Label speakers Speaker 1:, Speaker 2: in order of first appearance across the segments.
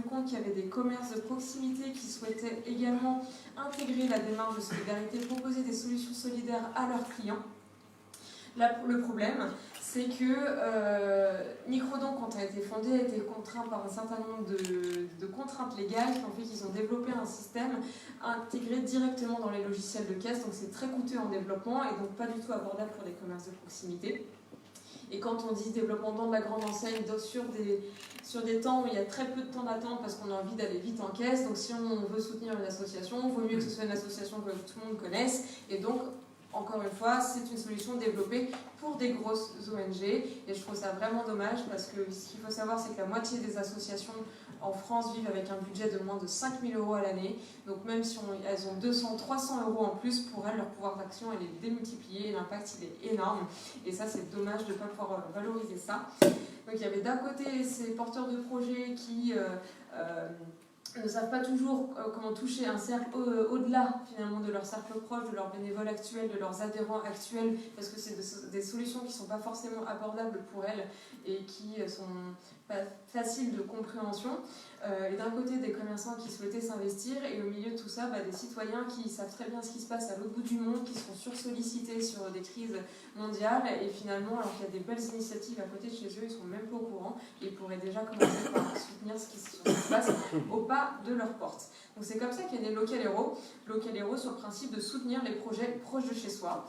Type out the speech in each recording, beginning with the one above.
Speaker 1: compte qu'il y avait des commerces de proximité qui souhaitaient également intégrer la démarche de solidarité, proposer des solutions solidaires à leurs clients. Là, le problème, c'est que Microdon, quand a été fondé, a été contraint par un certain nombre de contraintes légales qui ont fait qu'ils ont développé un système intégré directement dans les logiciels de caisse, donc c'est très coûteux en développement et donc pas du tout abordable pour des commerces de proximité. Et quand on dit développement de la grande enseigne sur des temps où il y a très peu de temps d'attente parce qu'on a envie d'aller vite en caisse, donc si on veut soutenir une association, il vaut mieux que ce soit une association que tout le monde connaisse. Et donc, encore une fois, c'est une solution développée pour des grosses ONG. Et je trouve ça vraiment dommage parce que ce qu'il faut savoir, c'est que la moitié des associations en France vivent avec un budget de moins de 5 000 € à l'année. Donc même si elles ont 200, 300 € en plus, pour elles, leur pouvoir d'action, elle est démultipliée. L'impact, il est énorme. Et ça, c'est dommage de ne pas pouvoir valoriser ça. Donc il y avait d'un côté ces porteurs de projets qui ne savent pas toujours comment toucher un cercle au-delà finalement de leur cercle proche, de leurs bénévoles actuels, de leurs adhérents actuels, parce que c'est des solutions qui ne sont pas forcément abordables pour elles et qui sont pas faciles de compréhension. Et d'un côté des commerçants qui souhaitaient s'investir et au milieu de tout ça, des citoyens qui savent très bien ce qui se passe à l'autre bout du monde, qui sont sursollicités sur des crises mondiales et finalement, alors qu'il y a des belles initiatives à côté de chez eux, ils ne sont même pas au courant et ils pourraient déjà commencer par soutenir ce qui se passe au pas de leur porte. Donc c'est comme ça qu'est né Local Hero. Local Hero sur le principe de soutenir les projets proches de chez soi.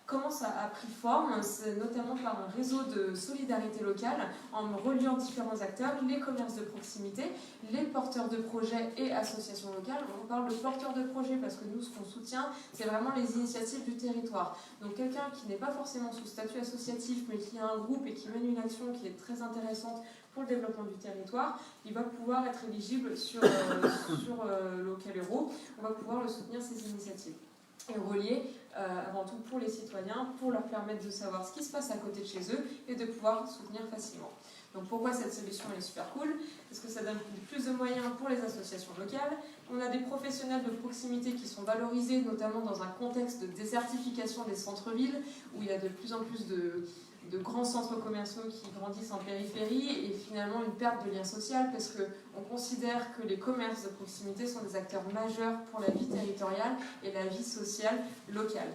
Speaker 1: Comment ça a pris forme? C'est notamment par un réseau de solidarité locale en reliant différents acteurs, les commerces de proximité, les porteurs de projets et associations locales. On parle de porteurs de projets parce que nous, ce qu'on soutient, c'est vraiment les initiatives du territoire. Donc quelqu'un qui n'est pas forcément sous statut associatif, mais qui a un groupe et qui mène une action qui est très intéressante pour le développement du territoire, il va pouvoir être éligible sur Local Hero. On va pouvoir le soutenir, ces initiatives. Et relier avant tout pour les citoyens, pour leur permettre de savoir ce qui se passe à côté de chez eux et de pouvoir soutenir facilement. Donc pourquoi cette solution est super cool? Parce que ça donne plus de moyens pour les associations locales. On a des professionnels de proximité qui sont valorisés, notamment dans un contexte de désertification des centres-villes, où il y a de plus en plus de grands centres commerciaux qui grandissent en périphérie et finalement une perte de lien social parce qu'on considère que les commerces de proximité sont des acteurs majeurs pour la vie territoriale et la vie sociale locale.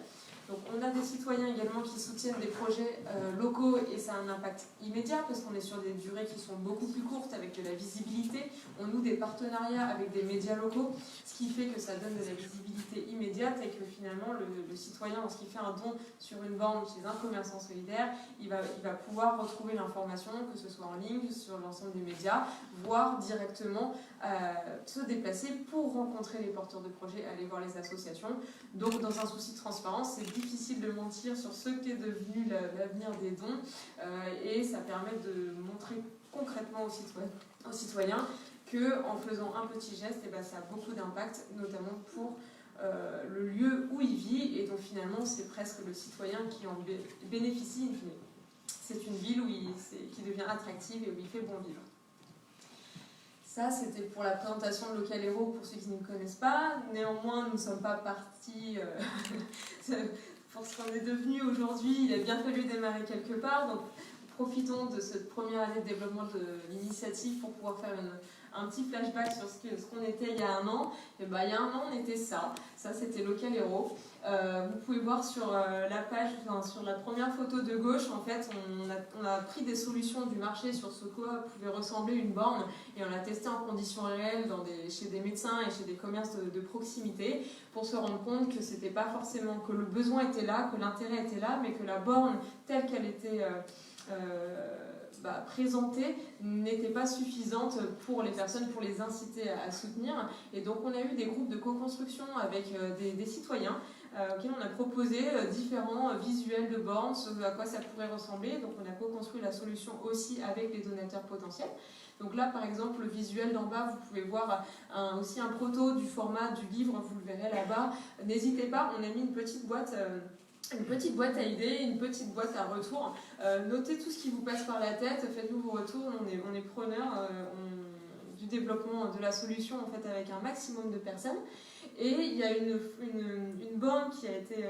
Speaker 1: Donc on a des citoyens également qui soutiennent des projets locaux et ça a un impact immédiat parce qu'on est sur des durées qui sont beaucoup plus courtes avec de la visibilité. On noue des partenariats avec des médias locaux, ce qui fait que ça donne de la visibilité immédiate et que finalement le citoyen, lorsqu'il fait un don sur une borne chez un commerçant solidaire, il va pouvoir retrouver l'information, que ce soit en ligne, sur l'ensemble des médias, voire directement se déplacer pour rencontrer les porteurs de projets, aller voir les associations. Donc dans un souci de transparence, c'est difficile de mentir sur ce qu'est devenu l'avenir des dons et ça permet de montrer concrètement aux citoyens qu'en faisant un petit geste, ça a beaucoup d'impact, notamment pour le lieu où il vit et donc finalement c'est presque le citoyen qui en bénéficie. C'est une ville qui devient attractive et où il fait bon vivre. Ça, c'était pour la présentation de Local Hero pour ceux qui ne connaissent pas. Néanmoins, nous ne sommes pas partis pour ce qu'on est devenu aujourd'hui. Il a bien fallu démarrer quelque part. Donc, profitons de cette première année de développement de l'initiative pour pouvoir faire un petit flashback sur ce qu'on était il y a un an. Et il y a un an, on était ça. Ça, c'était Local Hero. Vous pouvez voir sur la page, sur la première photo de gauche, en fait, on a pris des solutions du marché sur ce quoi pouvait ressembler une borne et on l'a testé en conditions réelles chez des médecins et chez des commerces de proximité pour se rendre compte que c'était pas forcément que le besoin était là, que l'intérêt était là, mais que la borne telle qu'elle était présentée n'était pas suffisante pour les personnes, pour les inciter à soutenir. Et donc on a eu des groupes de co-construction avec des citoyens auxquels on a proposé différents visuels de bornes, ce à quoi ça pourrait ressembler. Donc on a co-construit la solution aussi avec les donateurs potentiels. Donc là, par exemple, le visuel d'en bas, vous pouvez voir aussi un proto du format du livre, vous le verrez là-bas. N'hésitez pas, on a mis une petite boîte à idées, une petite boîte à retour. Notez tout ce qui vous passe par la tête, faites-nous vos retours, on est preneurs du développement de la solution en fait, avec un maximum de personnes. Et il y a une borne qui a été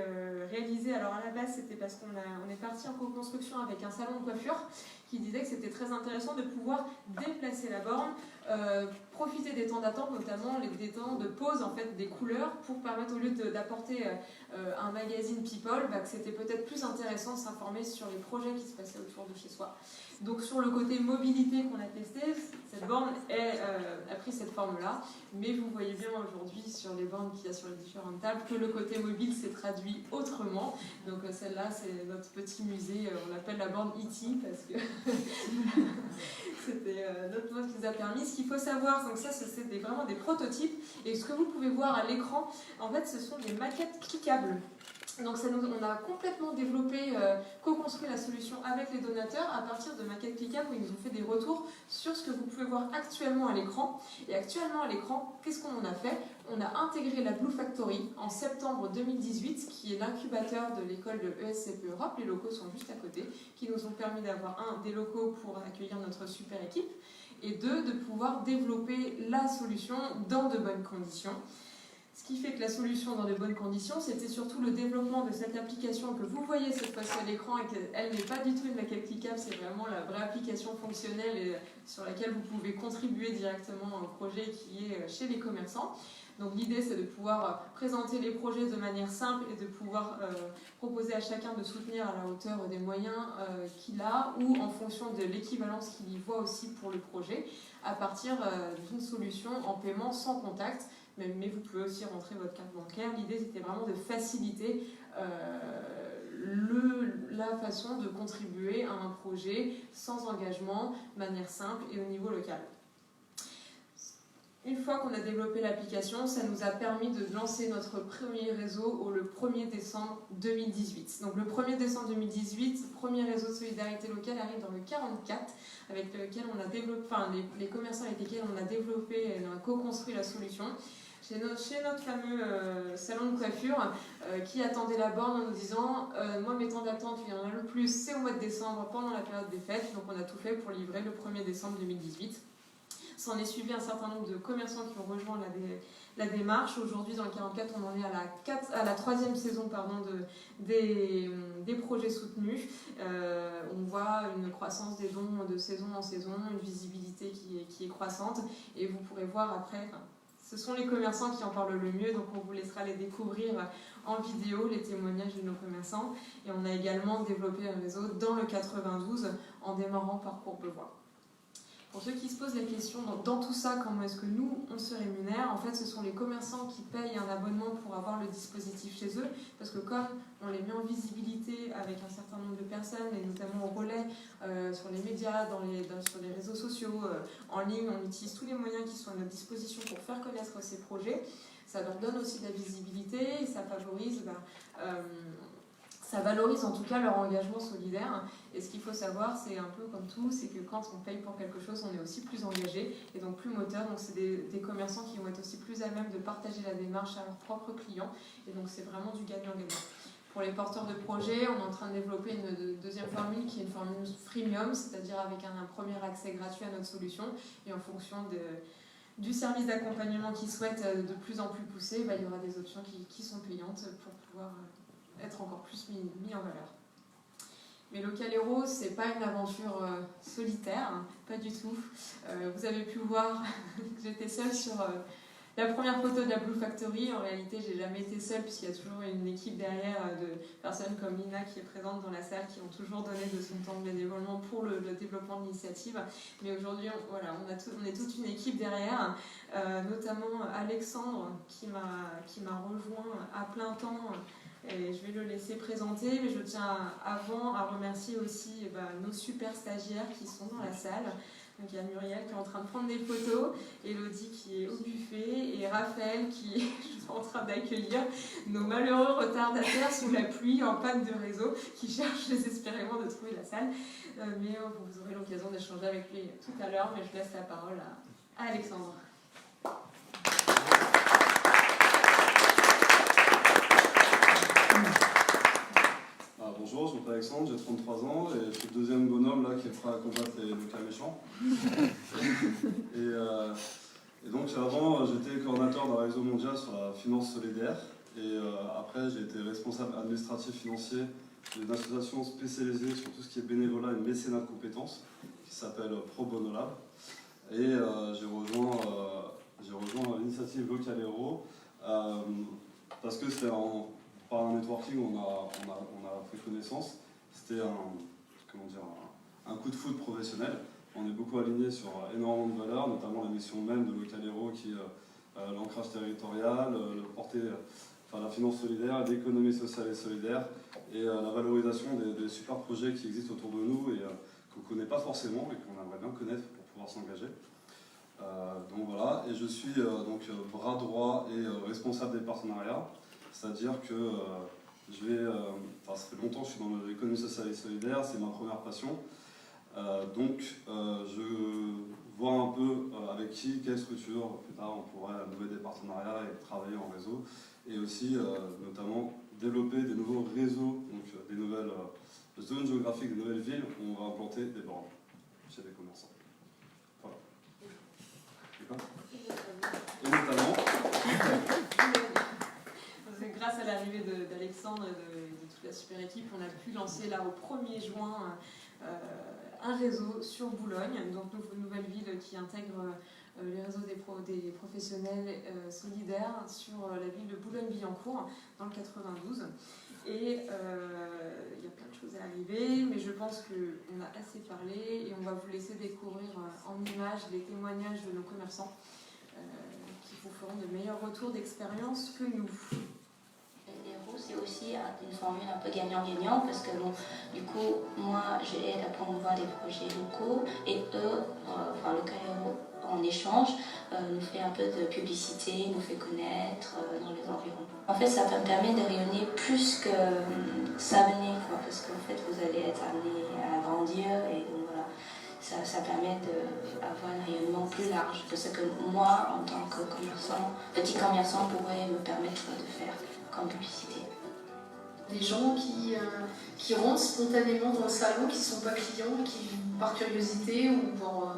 Speaker 1: réalisée, alors à la base c'était parce qu'on est parti en co-construction avec un salon de coiffure qui disait que c'était très intéressant de pouvoir déplacer la borne profiter des temps d'attente, notamment des temps de pause en fait, des couleurs, pour permettre, au lieu d'apporter un magazine People, que c'était peut-être plus intéressant de s'informer sur les projets qui se passaient autour de chez soi. Donc sur le côté mobilité qu'on a testé, cette borne a pris cette forme-là, mais vous voyez bien aujourd'hui sur les bornes qu'il y a sur les différentes tables que le côté mobile s'est traduit autrement. Donc celle-là, c'est notre petit musée, on l'appelle la borne E.T. parce que c'était notre mot qui nous a permis. Ce qu'il faut savoir, donc ça c'est vraiment des prototypes, et ce que vous pouvez voir à l'écran, en fait ce sont des maquettes cliquables. Donc on a complètement développé, co-construit la solution avec les donateurs à partir de maquettes cliquables où ils nous ont fait des retours sur ce que vous pouvez voir actuellement à l'écran. Et actuellement à l'écran, qu'est-ce qu'on en a fait? On a intégré la Blue Factory en septembre 2018, qui est l'incubateur de l'école de ESCP Europe. Les locaux sont juste à côté, qui nous ont permis d'avoir des locaux pour accueillir notre super équipe, et de pouvoir développer la solution dans de bonnes conditions. Ce qui fait que la solution dans de bonnes conditions, c'était surtout le développement de cette application que vous voyez cette fois-ci à l'écran, et qu'elle n'est pas du tout une maquette cliquable, c'est vraiment la vraie application fonctionnelle et sur laquelle vous pouvez contribuer directement au projet qui est chez les commerçants. Donc l'idée, c'est de pouvoir présenter les projets de manière simple et de pouvoir proposer à chacun de soutenir à la hauteur des moyens qu'il a, ou en fonction de l'équivalence qu'il y voit aussi pour le projet, à partir d'une solution en paiement sans contact. Mais vous pouvez aussi rentrer votre carte bancaire. L'idée, c'était vraiment de faciliter la façon de contribuer à un projet sans engagement, de manière simple et au niveau local. Une fois qu'on a développé l'application, ça nous a permis de lancer notre premier réseau le 1er décembre 2018. Donc le 1er décembre 2018, premier réseau de solidarité locale arrive dans le 44, avec lequel on a développé, enfin les commerçants avec lesquels on a développé et on a co-construit la solution. Chez notre fameux salon de coiffure qui attendait la borne en nous disant moi mes temps d'attente, il y en a le plus, c'est au mois de décembre pendant la période des fêtes, donc on a tout fait pour livrer le 1er décembre 2018. S'en est suivi un certain nombre de commerçants qui ont rejoint la démarche. Aujourd'hui, dans le 44, on en est à la troisième saison des projets soutenus. On voit une croissance des dons de saison en saison, une visibilité qui est croissante. Et vous pourrez voir après, ce sont les commerçants qui en parlent le mieux, donc on vous laissera les découvrir en vidéo, les témoignages de nos commerçants. Et on a également développé un réseau dans le 92 en démarrant par Courbevoie. Pour ceux qui se posent la question, dans tout ça, comment est-ce que nous, on se rémunère? En fait, ce sont les commerçants qui payent un abonnement pour avoir le dispositif chez eux, parce que comme on les met en visibilité avec un certain nombre de personnes, et notamment au relais, sur les médias, sur les réseaux sociaux, en ligne, on utilise tous les moyens qui sont à notre disposition pour faire connaître ces projets. Ça leur donne aussi de la visibilité, et ça favorise... ça valorise en tout cas leur engagement solidaire. Et ce qu'il faut savoir, c'est un peu comme tout, c'est que quand on paye pour quelque chose, on est aussi plus engagé et donc plus moteur. Donc c'est des commerçants qui vont être aussi plus à même de partager la démarche à leurs propres clients. Et donc c'est vraiment du gagnant-gagnant. Pour les porteurs de projets, on est en train de développer une deuxième formule qui est une formule freemium, c'est-à-dire avec un premier accès gratuit à notre solution. Et en fonction du service d'accompagnement qu'ils souhaitent de plus en plus pousser, il y aura des options qui sont payantes pour pouvoir... être encore plus mis en valeur. Mais Local Hero, c'est pas une aventure solitaire, hein, pas du tout. Vous avez pu voir que j'étais seule sur la première photo de la Blue Factory. En réalité, j'ai jamais été seule puisqu'il y a toujours une équipe derrière de personnes comme Lina qui est présente dans la salle, qui ont toujours donné de son temps bénévolement pour le développement de l'initiative. Mais aujourd'hui, on est toute une équipe derrière, notamment Alexandre qui m'a rejoint à plein temps. Et je vais le laisser présenter, mais je tiens avant à remercier aussi nos super stagiaires qui sont dans la salle. Donc il y a Muriel qui est en train de prendre des photos, Elodie qui est au buffet et Raphaël qui est en train d'accueillir nos malheureux retardataires sous la pluie en panne de réseau qui cherchent désespérément de trouver la salle. Mais vous aurez l'occasion d'échanger avec lui tout à l'heure, mais je laisse la parole à Alexandre.
Speaker 2: Bonjour, je m'appelle Alexandre, j'ai 33 ans et je suis le deuxième bonhomme là qui est prêt à combattre les cas méchants. et donc avant j'étais coordinateur d'un réseau mondial sur la finance solidaire et après j'ai été responsable administratif financier d'une association spécialisée sur tout ce qui est bénévolat et mécénat de compétences qui s'appelle Pro Bono Lab. Et j'ai rejoint l'initiative Local Hero parce que c'était par un networking, on a fait connaissance. C'était un coup de foudre professionnel. On est beaucoup alignés sur énormément de valeurs, notamment la mission même de Local Hero qui est l'ancrage territorial, la finance solidaire, l'économie sociale et solidaire et la valorisation des super projets qui existent autour de nous et qu'on ne connaît pas forcément et qu'on aimerait bien connaître pour pouvoir s'engager. Donc voilà, et je suis bras droit et responsable des partenariats, c'est-à-dire que ça fait longtemps que je suis dans l'économie sociale et solidaire, c'est ma première passion. Je vois un peu avec quelle structure, plus tard, on pourrait nouer des partenariats et travailler en réseau, et aussi notamment développer des nouveaux réseaux, donc des nouvelles zones géographiques, des nouvelles villes où on va implanter des bornes chez des commerçants. Voilà. Et notamment,
Speaker 1: grâce à l'arrivée d'Alexandre et de toute la super équipe, on a pu lancer là au 1er juin un réseau sur Boulogne, donc une nouvelle ville qui intègre les réseaux des professionnels solidaires sur la ville de Boulogne-Billancourt dans le 92. Et il y a plein de choses à arriver, mais je pense qu'on a assez parlé et on va vous laisser découvrir en images les témoignages de nos commerçants qui vous feront de meilleurs retours d'expérience que nous.
Speaker 3: C'est aussi une formule un peu gagnant-gagnant parce que bon, du coup, moi, je aide à promouvoir des projets locaux et eux, Local Hero, en échange, nous fait un peu de publicité, nous fait connaître dans les environs. En fait, ça me permet de rayonner plus que s'amener, parce qu'en fait, vous allez être amené à grandir et donc voilà. Ça permet d'avoir un rayonnement plus large que ce que moi, en tant que petit commerçant, pourrait me permettre de faire comme publicité.
Speaker 4: Des gens qui rentrent spontanément dans le salon, qui ne sont pas clients, qui par curiosité ou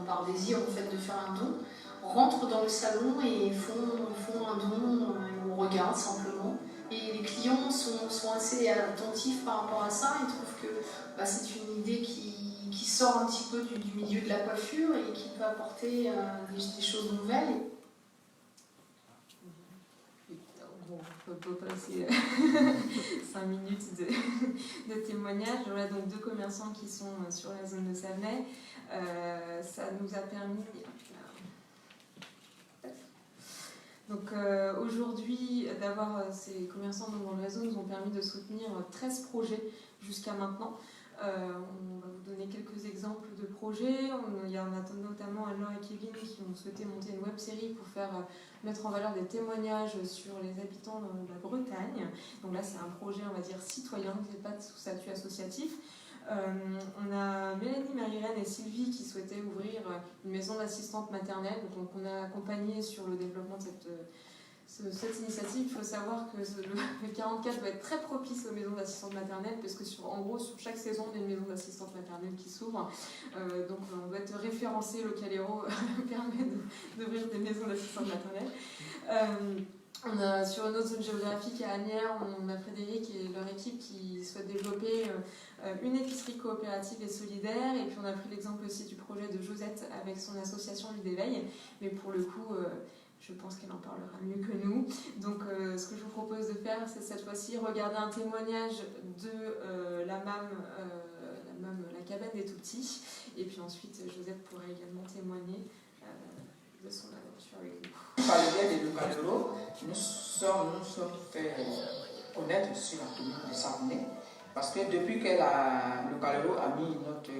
Speaker 4: par désir en fait, de faire un don, rentrent dans le salon et font un don ou regardent simplement. Et les clients sont assez attentifs par rapport à ça et trouvent que c'est une idée qui sort un petit peu du milieu de la coiffure et qui peut apporter des choses nouvelles.
Speaker 1: On peut passer 5 minutes de témoignage. Voilà donc 2 commerçants qui sont sur la zone de Savenay. Ça nous a permis... Donc aujourd'hui, d'avoir ces commerçants dans le réseau nous ont permis de soutenir 13 projets jusqu'à maintenant. On va vous donner quelques exemples de projets. Il y en a notamment Anne-Laure et Kevin qui ont souhaité monter une web-série pour mettre en valeur des témoignages sur les habitants de la Bretagne. Donc là, c'est un projet, on va dire, citoyen, qui n'est pas sous statut associatif. On a Mélanie, Marie-Hélène et Sylvie qui souhaitaient ouvrir une maison d'assistante maternelle. Donc on a accompagné sur le développement de cette initiative. Il faut savoir que le 44 va être très propice aux maisons d'assistante maternelle parce que sur chaque saison, il y a une maison d'assistante maternelle qui s'ouvre. Donc on doit être référencé. Local Hero permet d'ouvrir des maisons d'assistante maternelle. Sur une autre zone géographique à Asnières, on a Frédéric et leur équipe qui souhaitent développer une épicerie coopérative et solidaire. Et puis on a pris l'exemple aussi du projet de Josette avec son association Vie d'éveil. Mais pour le coup, je pense qu'elle en parlera mieux que nous. Donc ce que je vous propose de faire, c'est cette fois-ci regarder un témoignage de la MAM, la cabane des tout-petits. Et puis ensuite, Josette pourrait également témoigner de son aventure avec nous.
Speaker 5: Par le biais de Local Hero, nous sommes fait connaître sur la commune de Savenay parce que depuis que Local Hero a mis notre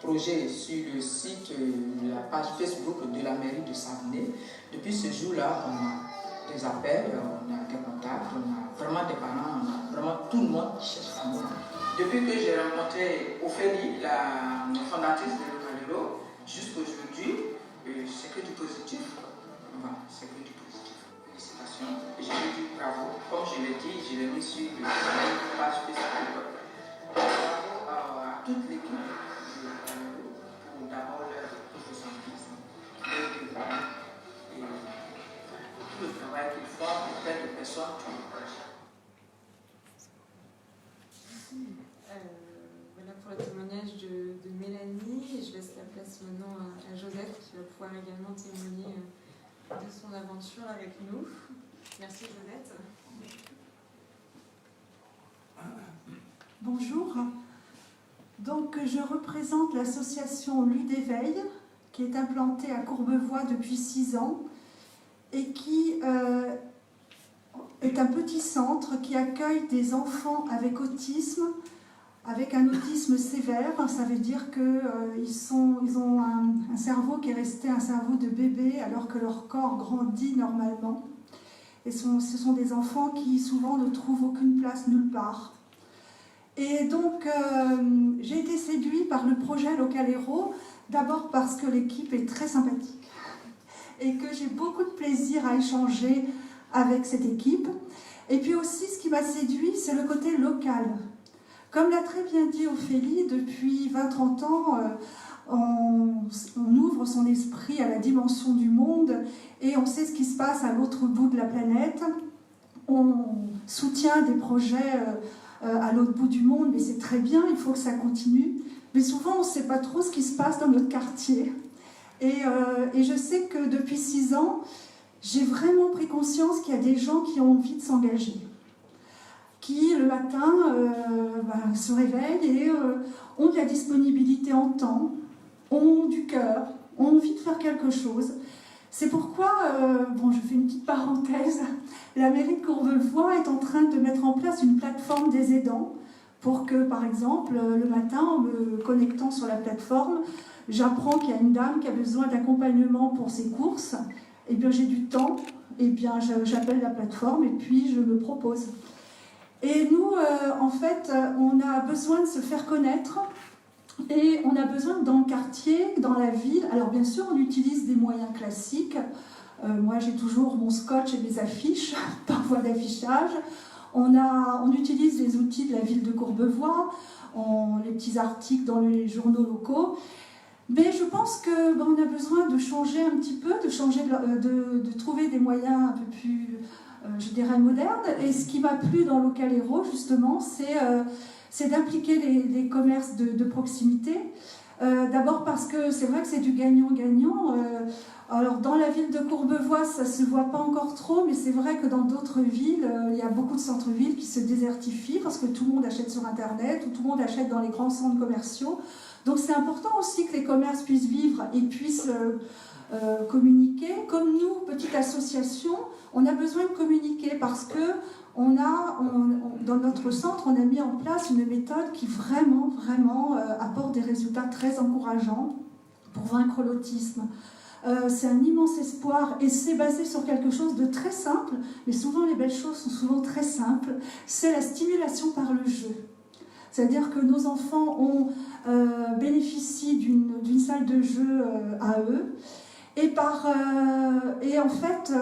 Speaker 5: projet sur le site, la page Facebook de la mairie de Savenay, depuis ce jour-là, on a des appels, on a des contacts, on a vraiment des parents, on a vraiment tout le monde qui cherche à moi. Depuis que j'ai rencontré Ophélie, la fondatrice de Local Hero, jusqu'aujourd'hui, c'est que du positif. Voilà, c'est que du positif. Félicitations. Et je lui dis bravo. Comme je l'ai dit, je l'ai mis sur la page Facebook. Bravo à toute l'équipe pour d'abord leur professionnalisme et tout le travail qu'ils font auprès de personnes qui ont proche.
Speaker 1: Voilà pour le témoignage de Mélanie. Et je laisse la place maintenant à Josette qui va pouvoir également témoigner de son aventure avec nous. Merci Josette.
Speaker 6: Bonjour. Donc je représente l'association Ludéveil qui est implantée à Courbevoie depuis 6 ans et qui est un petit centre qui accueille des enfants avec autisme, avec un autisme sévère. Ça veut dire qu'ils ont un cerveau qui est resté un cerveau de bébé alors que leur corps grandit normalement. Et ce sont des enfants qui souvent ne trouvent aucune place nulle part. Et donc j'ai été séduite par le projet Local Hero, d'abord parce que l'équipe est très sympathique et que j'ai beaucoup de plaisir à échanger avec cette équipe. Et puis aussi, ce qui m'a séduit, c'est le côté local. Comme l'a très bien dit Ophélie, depuis 20-30 ans, on ouvre son esprit à la dimension du monde et on sait ce qui se passe à l'autre bout de la planète. On soutient des projets à l'autre bout du monde, mais c'est très bien, il faut que ça continue. Mais souvent, on ne sait pas trop ce qui se passe dans notre quartier. Et je sais que depuis 6 ans, j'ai vraiment pris conscience qu'il y a des gens qui ont envie de s'engager, qui le matin se réveillent et ont de la disponibilité en temps, ont du cœur, ont envie de faire quelque chose. C'est pourquoi, je fais une petite parenthèse, la mairie de Courbevoie est en train de mettre en place une plateforme des aidants pour que, par exemple, le matin, en me connectant sur la plateforme, j'apprends qu'il y a une dame qui a besoin d'accompagnement pour ses courses. Et bien j'ai du temps, et bien j'appelle la plateforme et puis je me propose. Et nous, en fait, on a besoin de se faire connaître et on a besoin dans le quartier, dans la ville. Alors bien sûr, on utilise des moyens classiques. Moi, j'ai toujours mon scotch et mes affiches par voie d'affichage. On utilise les outils de la ville de Courbevoie, les petits articles dans les journaux locaux. Mais je pense qu'on a besoin de changer un petit peu, de trouver des moyens un peu plus, je dirais, modernes. Et ce qui m'a plu dans Local Hero, justement, c'est d'impliquer les commerces de proximité. D'abord parce que c'est vrai que c'est du gagnant-gagnant. Alors dans la ville de Courbevoie, ça ne se voit pas encore trop, mais c'est vrai que dans d'autres villes, il y a beaucoup de centres-villes qui se désertifient parce que tout le monde achète sur Internet ou tout le monde achète dans les grands centres commerciaux. Donc c'est important aussi que les commerces puissent vivre et puissent communiquer. Comme nous, petite association, on a besoin de communiquer parce que dans notre centre, on a mis en place une méthode qui vraiment apporte des résultats très encourageants pour vaincre l'autisme. C'est un immense espoir et c'est basé sur quelque chose de très simple, mais souvent les belles choses sont souvent très simples, c'est la stimulation par le jeu. C'est-à-dire que nos enfants bénéficient d'une salle de jeu à eux et en fait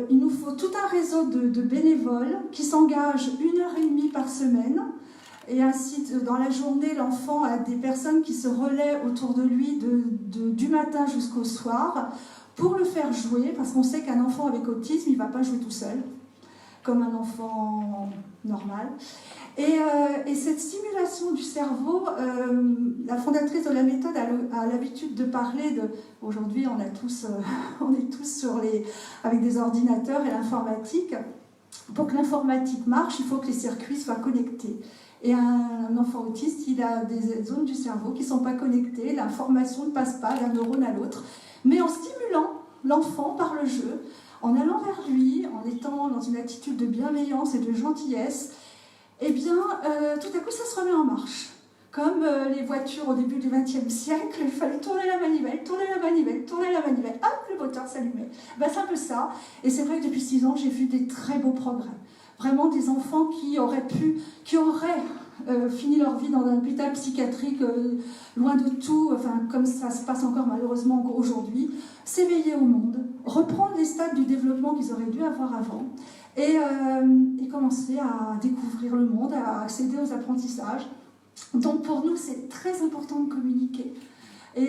Speaker 6: il nous faut tout un réseau de bénévoles qui s'engagent 1h30 par semaine. Et ainsi, dans la journée, l'enfant a des personnes qui se relaient autour de lui du matin jusqu'au soir pour le faire jouer, parce qu'on sait qu'un enfant avec autisme, il ne va pas jouer tout seul, comme un enfant normal. Et cette stimulation du cerveau, la fondatrice de la méthode a l'habitude de parler de... Aujourd'hui, on est tous avec des ordinateurs et l'informatique. Pour que l'informatique marche, il faut que les circuits soient connectés. Et un enfant autiste, il a des zones du cerveau qui ne sont pas connectées, l'information ne passe pas d'un neurone à l'autre. Mais en stimulant l'enfant par le jeu, en allant vers lui, en étant dans une attitude de bienveillance et de gentillesse, eh bien, tout à coup, ça se remet en marche. Comme les voitures au début du XXe siècle, il fallait tourner la manivelle, hop, le moteur s'allumait. Ben, c'est un peu ça. Et c'est vrai que depuis 6 ans, j'ai vu des très beaux progrès. Vraiment des enfants qui auraient fini leur vie dans un hôpital psychiatrique, loin de tout, enfin, comme ça se passe encore malheureusement aujourd'hui, s'éveiller au monde, reprendre les stades du développement qu'ils auraient dû avoir avant, et commencer à découvrir le monde, à accéder aux apprentissages. Donc pour nous, c'est très important de communiquer, et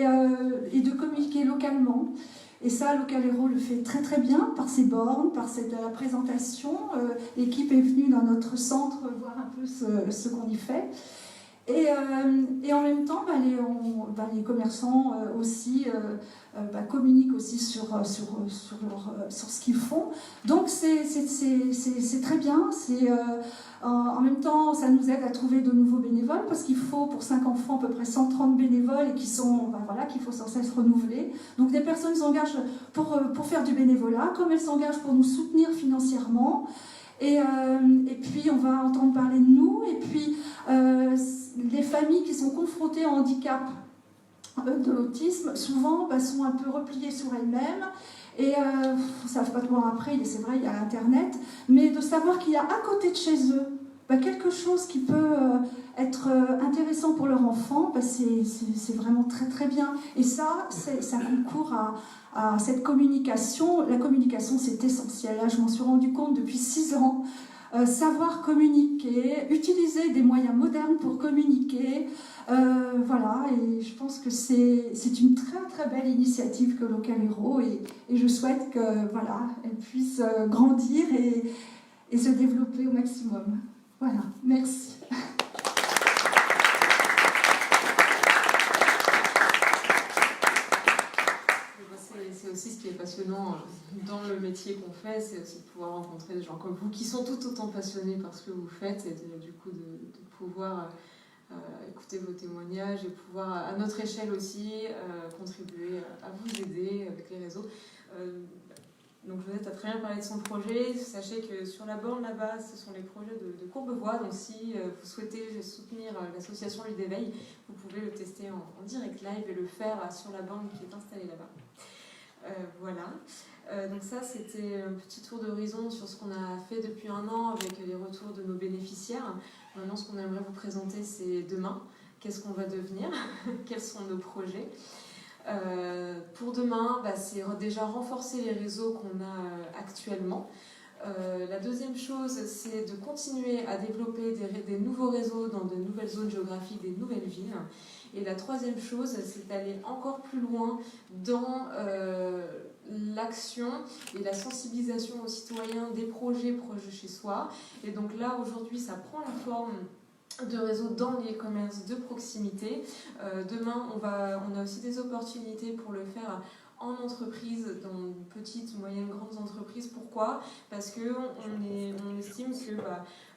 Speaker 6: de communiquer localement. Et ça, Local Hero le fait très très bien par ses bornes, par la présentation. L'équipe est venue dans notre centre voir un peu ce qu'on y fait. Et en même temps, les commerçants aussi communiquent aussi sur ce qu'ils font. Donc c'est très bien. En même temps, ça nous aide à trouver de nouveaux bénévoles parce qu'il faut pour 5 enfants à peu près 130 bénévoles et qu'il faut sans cesse renouveler. Donc des personnes s'engagent pour faire du bénévolat, comme elles s'engagent pour nous soutenir financièrement. Et puis on va entendre parler de nous. Et puis les familles qui sont confrontées au handicap de l'autisme, souvent sont un peu repliées sur elles-mêmes et ne savent pas trop après, c'est vrai, il y a Internet, mais de savoir qu'il y a à côté de chez eux quelque chose qui peut être intéressant pour leur enfant, c'est vraiment très très bien. Et ça concourt à cette communication. La communication, c'est essentiel. Là, je m'en suis rendu compte depuis 6 ans. Savoir communiquer, utiliser des moyens modernes pour communiquer, voilà, et je pense que c'est une très très belle initiative que Localero, et je souhaite que voilà, elle puisse grandir et se développer au maximum. Voilà, merci.
Speaker 1: C'est aussi ce qui est passionnant dans le métier qu'on fait, c'est aussi de pouvoir rencontrer des gens comme vous qui sont tout autant passionnés par ce que vous faites et du coup de pouvoir écouter vos témoignages et pouvoir à notre échelle aussi contribuer à vous aider avec les réseaux. Donc Josette a très bien parlé de son projet. Sachez que sur la borne là-bas, ce sont les projets de Courbevoie. Donc si vous souhaitez soutenir l'association Lui d'éveil, vous pouvez le tester en direct live et le faire sur la borne qui est installée là-bas. Voilà. Donc ça, c'était un petit tour d'horizon sur ce qu'on a fait depuis 1 an avec les retours de nos bénéficiaires. Maintenant, ce qu'on aimerait vous présenter, c'est demain. Qu'est-ce qu'on va devenir? Quels sont nos projets? Pour demain, c'est déjà renforcer les réseaux qu'on a actuellement. La deuxième chose, c'est de continuer à développer des nouveaux réseaux dans de nouvelles zones géographiques, des nouvelles villes. Et la troisième chose, c'est d'aller encore plus loin dans l'action et la sensibilisation aux citoyens des projets proches de chez soi. Et donc là, aujourd'hui, ça prend la forme de réseaux dans les commerces de proximité. Demain, on a aussi des opportunités pour le faire en entreprise, dans petites, moyennes, grandes entreprises. Pourquoi? Parce qu'on estime que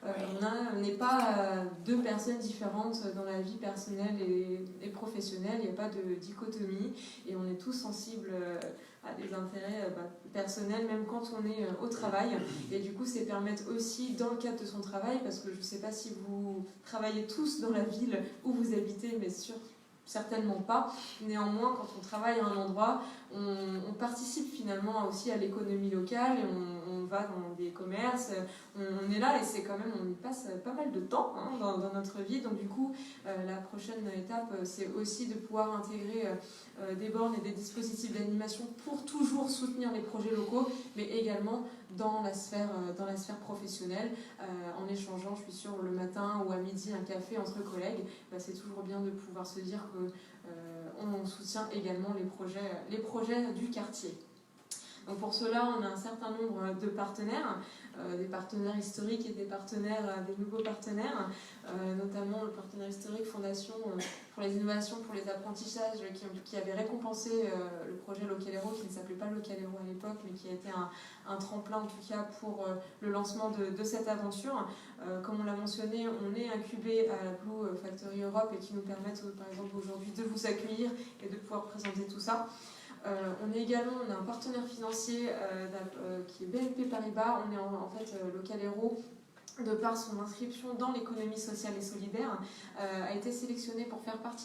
Speaker 1: on n'est pas 2 personnes différentes dans la vie personnelle et professionnelle. Il n'y a pas de dichotomie et on est tous sensibles à des intérêts personnels, même quand on est au travail. Et du coup, c'est permettre aussi, dans le cadre de son travail, parce que je ne sais pas si vous travaillez tous dans la ville où vous habitez, mais certainement pas. Néanmoins, quand on travaille à un endroit, on participe finalement aussi à l'économie locale et on va dans des commerces, on est là et c'est quand même, on y passe pas mal de temps dans notre vie. Donc du coup, la prochaine étape, c'est aussi de pouvoir intégrer des bornes et des dispositifs d'animation pour toujours soutenir les projets locaux, mais également dans la sphère professionnelle, en échangeant, je suis sûre, le matin ou à midi, un café entre collègues. C'est toujours bien de pouvoir se dire qu'on soutient également les projets du quartier. Donc pour cela, on a un certain nombre de partenaires, des partenaires historiques et des nouveaux partenaires, notamment le partenaire historique Fondation pour les innovations, pour les apprentissages, qui avait récompensé le projet Localero, qui ne s'appelait pas Localero à l'époque, mais qui a été un tremplin en tout cas pour le lancement de cette aventure. Comme on l'a mentionné, on est incubé à la Blue Factory Europe et qui nous permettent par exemple aujourd'hui de vous accueillir et de pouvoir présenter tout ça. On a un partenaire financier qui est BNP Paribas. On est en fait Localero, de par son inscription dans l'économie sociale et solidaire, a été sélectionné pour faire partie